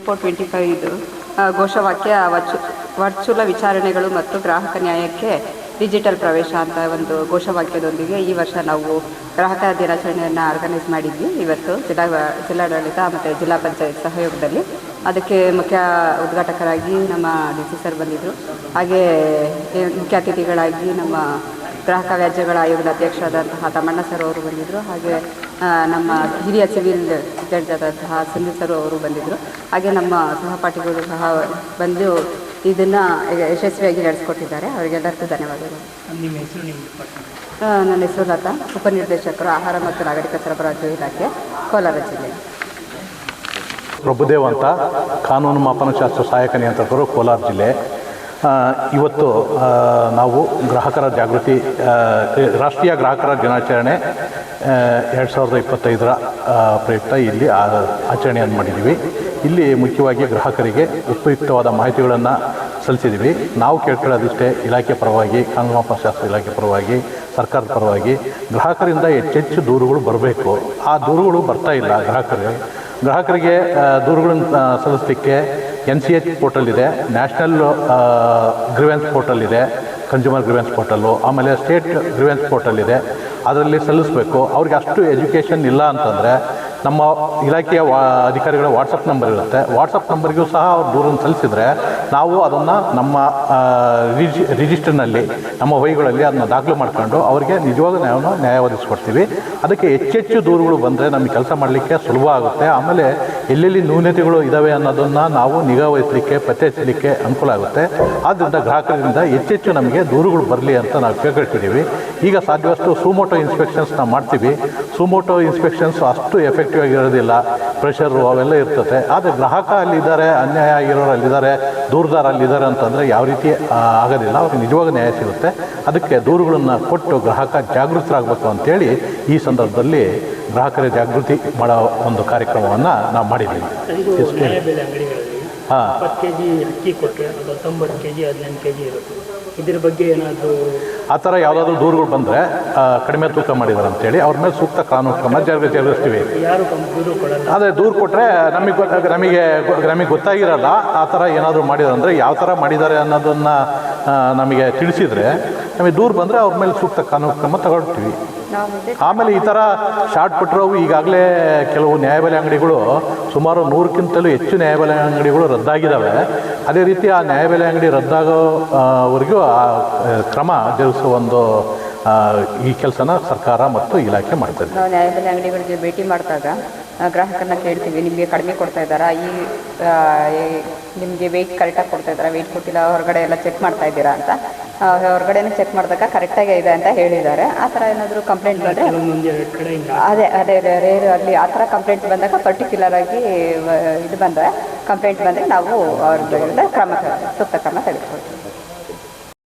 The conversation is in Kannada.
2425 ಇದು ಘೋಷವಾಕ್ಯ ವರ್ಚುಲ ವಿಚಾರಣೆಗಳು ಮತ್ತು ಗ್ರಾಹಕ ನ್ಯಾಯಕ್ಕೆ ಡಿಜಿಟಲ್ ಪ್ರವೇಶ ಅಂತ ಒಂದು ಘೋಷವಾಕ್ಯದೊಂದಿಗೆ ಈ ವರ್ಷ ನಾವು ಗ್ರಾಹಕ ದಿನಾಚರಣೆಯನ್ನು ಆರ್ಗನೈಸ್ ಮಾಡಿದ್ವಿ. ಇವತ್ತು ಜಿಲ್ಲಾಡಳಿತ ಮತ್ತು ಜಿಲ್ಲಾ ಪಂಚಾಯತ್ ಸಹಯೋಗದಲ್ಲಿ ಅದಕ್ಕೆ ಮುಖ್ಯ ಉದ್ಘಾಟಕರಾಗಿ ನಮ್ಮ DC ಸರ್ ಬಂದಿದ್ದರು. ಹಾಗೇ ಮುಖ್ಯ ಅತಿಥಿಗಳಾಗಿ ನಮ್ಮ ಗ್ರಾಹಕ ವ್ಯಾಜ್ಯಗಳ ಆಯೋಗದ ಅಧ್ಯಕ್ಷರಾದಂತಹ ತಮ್ಮಣ್ಣ ಸರ್ ಅವರು ಬಂದಿದ್ದರು. ಹಾಗೆ ನಮ್ಮ ಹಿರಿಯ ಸಿವಿಲ್ ಜಡ್ಜ್ ಆದಂತಹ ಸಿಂಧು ಸರ್ ಅವರು ಬಂದಿದ್ದರು. ಹಾಗೆ ನಮ್ಮ ಸಹಪಾಠಿಗಳು ಸಹ ಬಂದು ಇದನ್ನು ಯಶಸ್ವಿಯಾಗಿ ನಡೆಸ್ಕೊಟ್ಟಿದ್ದಾರೆ. ಅವರಿಗೆಲ್ಲರಿಗೂ ಧನ್ಯವಾದಗಳು. ನನ್ನ ಹೆಸರು ಲತಾ, ಉಪನಿರ್ದೇಶಕರು ಆಹಾರ ಮತ್ತು ನಾಗರಿಕ ಸರಬರಾಜು ಇಲಾಖೆ, ಕೋಲಾರ ಜಿಲ್ಲೆ. ಪ್ರಭುದೇವ್ ಅಂತ, ಕಾನೂನು ಮಾಪನಶಾಸ್ತ್ರ ಸಹಾಯಕ ನಿಯಂತ್ರಕರು, ಕೋಲಾರ ಜಿಲ್ಲೆ. ಇವತ್ತು ನಾವು ಗ್ರಾಹಕರ ಜಾಗೃತಿ ರಾಷ್ಟ್ರೀಯ ಗ್ರಾಹಕರ ದಿನಾಚರಣೆ 2025 ಪ್ರಯುಕ್ತ ಇಲ್ಲಿ ಆಚರಣೆಯನ್ನು ಮಾಡಿದ್ದೀವಿ. ಇಲ್ಲಿ ಮುಖ್ಯವಾಗಿ ಗ್ರಾಹಕರಿಗೆ ಉಪಯುಕ್ತವಾದ ಮಾಹಿತಿಗಳನ್ನು ಸಲ್ಲಿಸಿದ್ದೀವಿ. ನಾವು ಕೇಳ್ಕೊಳ್ಳೋದಿಷ್ಟೇ, ಇಲಾಖೆ ಪರವಾಗಿ, ಕಾನೂನು ಮಾಪನಶಾಸ್ತ್ರ ಇಲಾಖೆ ಪರವಾಗಿ, ಸರ್ಕಾರದ ಪರವಾಗಿ ಗ್ರಾಹಕರಿಂದ ಹೆಚ್ಚೆಚ್ಚು ದೂರುಗಳು ಬರಬೇಕು. ಆ ದೂರುಗಳು ಬರ್ತಾ ಇಲ್ಲ. ಗ್ರಾಹಕರಿಗೆ ದೂರುಗಳನ್ನು ಸಲ್ಲಿಸಲಿಕ್ಕೆ NCH ಪೋರ್ಟಲ್ ಇದೆ, ನ್ಯಾಷನಲ್ ಗ್ರೀವೆನ್ಸ್ ಪೋರ್ಟಲ್ ಇದೆ, ಕನ್ಸ್ಯೂಮರ್ ಗ್ರೀವೆನ್ಸ್ ಪೋರ್ಟಲ್ಲು, ಆಮೇಲೆ ಸ್ಟೇಟ್ ಗ್ರೀವೆನ್ಸ್ ಪೋರ್ಟಲ್ ಇದೆ. ಅದರಲ್ಲಿ ಸಲ್ಲಿಸಬೇಕು. ಅವ್ರಿಗೆ ಅಷ್ಟು ಎಜುಕೇಷನ್ ಇಲ್ಲ ಅಂತಂದರೆ ನಮ್ಮ ಇಲಾಖೆಯ ಅಧಿಕಾರಿಗಳ ವಾಟ್ಸಪ್ ನಂಬರ್ ಇರುತ್ತೆ. ವಾಟ್ಸಪ್ ನಂಬರ್ಗೂ ಸಹ ಅವ್ರು ದೂರನ್ನು ಸಲ್ಲಿಸಿದರೆ ನಾವು ಅದನ್ನು ನಮ್ಮ ರಿಜಿಸ್ಟರ್ನಲ್ಲಿ, ನಮ್ಮ ವಹಿಗಳಲ್ಲಿ ಅದನ್ನು ದಾಖಲು ಮಾಡ್ಕೊಂಡು ಅವರಿಗೆ ನಿಜವಾದ ನ್ಯಾಯ ಒದಗಿಸ್ಕೊಡ್ತೀವಿ. ಅದಕ್ಕೆ ಹೆಚ್ಚೆಚ್ಚು ದೂರುಗಳು ಬಂದರೆ ನಮಗೆ ಕೆಲಸ ಮಾಡಲಿಕ್ಕೆ ಸುಲಭ ಆಗುತ್ತೆ. ಆಮೇಲೆ ಎಲ್ಲೆಲ್ಲಿ ನ್ಯೂನತೆಗಳು ಇದ್ದಾವೆ ಅನ್ನೋದನ್ನು ನಾವು ನಿಗಾ ವಹಿಸಲಿಕ್ಕೆ, ಪತ್ತೆ ಹಚ್ಚಲಿಕ್ಕೆ ಅನುಕೂಲ ಆಗುತ್ತೆ. ಆದ್ದರಿಂದ ಗ್ರಾಹಕರಿಂದ ಹೆಚ್ಚೆಚ್ಚು ನಮಗೆ ದೂರುಗಳು ಬರಲಿ ಅಂತ ನಾವು ಕೇಳ್ಕೊಳ್ತಿದ್ದೀವಿ. ಈಗ ಸಾಧ್ಯವಷ್ಟು ಸುಮೋಟೋ ಇನ್ಸ್ಪೆಕ್ಷನ್ಸ್ ನಾವು ಮಾಡ್ತೀವಿ. ಸುಮೋಟೋ ಇನ್ಸ್ಪೆಕ್ಷನ್ಸ್ ಅಷ್ಟು ಎಫೆಕ್ಟಿವ್ ಆಗಿರೋದಿಲ್ಲ, ಪ್ರೆಷರು ಅವೆಲ್ಲ ಇರ್ತದೆ. ಆದರೆ ಗ್ರಾಹಕ ಅಲ್ಲಿದ್ದಾರೆ, ಅನ್ಯಾಯ ಆಗಿರೋರು ಅಲ್ಲಿದ್ದಾರೆ, ದೂರದಾರ ಅಲ್ಲಿದ್ದಾರೆ ಅಂತಂದರೆ ಯಾವ ರೀತಿ ಆಗೋದಿಲ್ಲ. ಅವ್ರಿಗೆ ನಿಜವಾಗ ನ್ಯಾಯ ಸಿಗುತ್ತೆ. ಅದಕ್ಕೆ ದೂರುಗಳನ್ನು ಕೊಟ್ಟು ಗ್ರಾಹಕ ಜಾಗೃತರಾಗಬೇಕು ಅಂತೇಳಿ ಈ ಸಂದರ್ಭದಲ್ಲಿ ಗ್ರಾಹಕರ ಜಾಗೃತಿ ಮಾಡೋ ಒಂದು ಕಾರ್ಯಕ್ರಮವನ್ನು ನಾವು ಮಾಡಿದ್ದೀವಿ. ಹಾಂ, 20 kg ಅಕ್ಕಿ ಕೊಟ್ಟರೆ ಅದು 90 kg 15 kg ಇರುತ್ತೆ. ಇದ್ರ ಬಗ್ಗೆ ಏನಾದರೂ ಆ ಥರ ಯಾವುದಾದ್ರೂ ದೂರುಗಳು ಬಂದರೆ ಕಡಿಮೆ ತೂಕ ಮಾಡಿದ್ದಾರೆ ಅಂತೇಳಿ ಅವ್ರ ಮೇಲೆ ಸೂಕ್ತ ಕಾನೂನು ಕ್ರಮ ಜರುಗಿಸ್ತೀವಿ. ಯಾರು ದೂರು ಕೊಡಲ್ಲ. ಅದೇ ದೂರು ಕೊಟ್ಟರೆ ನಮಗೆ ಗೊತ್ತಾಗಿರಲ್ಲ. ಆ ಥರ ಏನಾದರೂ ಮಾಡಿದ್ದಾರೆ ಅಂದರೆ ಯಾವ ಥರ ಮಾಡಿದ್ದಾರೆ ಅನ್ನೋದನ್ನು ನಮಗೆ ತಿಳಿಸಿದರೆ, ನಮಗೆ ದೂರು ಬಂದರೆ ಅವ್ರ ಮೇಲೆ ಸೂಕ್ತ ಕಾನೂನು ಕ್ರಮ ತಗೊಳ್ತೀವಿ. ಆಮೇಲೆ ಈ ಥರ ಶಾರ್ಟ್ ಪುಟ್ರವು ಈಗಾಗಲೇ ಕೆಲವು ನ್ಯಾಯಬೆಲೆ ಅಂಗಡಿಗಳು, ಸುಮಾರು 100ಕ್ಕಿಂತಲೂ ಹೆಚ್ಚು ನ್ಯಾಯಬೆಲೆ ಅಂಗಡಿಗಳು ರದ್ದಾಗಿದ್ದಾವೆ. ಅದೇ ರೀತಿ ಆ ನ್ಯಾಯಬೆಲೆ ಅಂಗಡಿ ರದ್ದಾಗೋವರೆಗೂ ಆ ಕ್ರಮ ಜರುಗಿಸುವ ಒಂದು ಈ ಕೆಲಸನ ಸರ್ಕಾರ ಮತ್ತು ಇಲಾಖೆ ಮಾಡ್ತದೆ. ನಾವು ನ್ಯಾಯಬೆಲೆ ಅಂಗಡಿಗಳಿಗೆ ಭೇಟಿ ಮಾಡಿದಾಗ ಗ್ರಾಹಕರನ್ನ ಕೇಳ್ತೀವಿ, ನಿಮಗೆ ಕಡಿಮೆ ಕೊಡ್ತಾ ಇದ್ದಾರಾ, ನಿಮಗೆ ವೆಯ್ಟ್ ಕರೆಕ್ಟಾಗಿ ಕೊಡ್ತಾ ಇದ್ದಾರಾ, ವೆಯ್ಟ್ ಕೊಟ್ಟಿಲ್ಲ, ಹೊರಗಡೆ ಎಲ್ಲ ಚೆಕ್ ಮಾಡ್ತಾ ಇದ್ದೀರಾ ಅಂತ. ಹೊರಗಡೆನೇ ಚೆಕ್ ಮಾಡಿದಾಗ ಕರೆಕ್ಟಾಗಿ ಇದೆ ಅಂತ ಹೇಳಿದ್ದಾರೆ. ಆ ಥರ ಏನಾದರೂ ಕಂಪ್ಲೇಂಟ್ ಬಂದರೆ ಅದೇ ರೇರು ಅಲ್ಲಿ ಆ ಥರ ಕಂಪ್ಲೇಂಟ್ ಬಂದಾಗ ಪರ್ಟಿಕ್ಯುಲರ್ ಆಗಿ ಇದು ಬಂದರೆ ಕಂಪ್ಲೇಂಟ್ ಬಂದರೆ ನಾವು ಅವ್ರ ವಿರುದ್ಧ ಸೂಕ್ತ ಕ್ರಮ ತೆಗೆದುಕೊಳ್ತೀವಿ.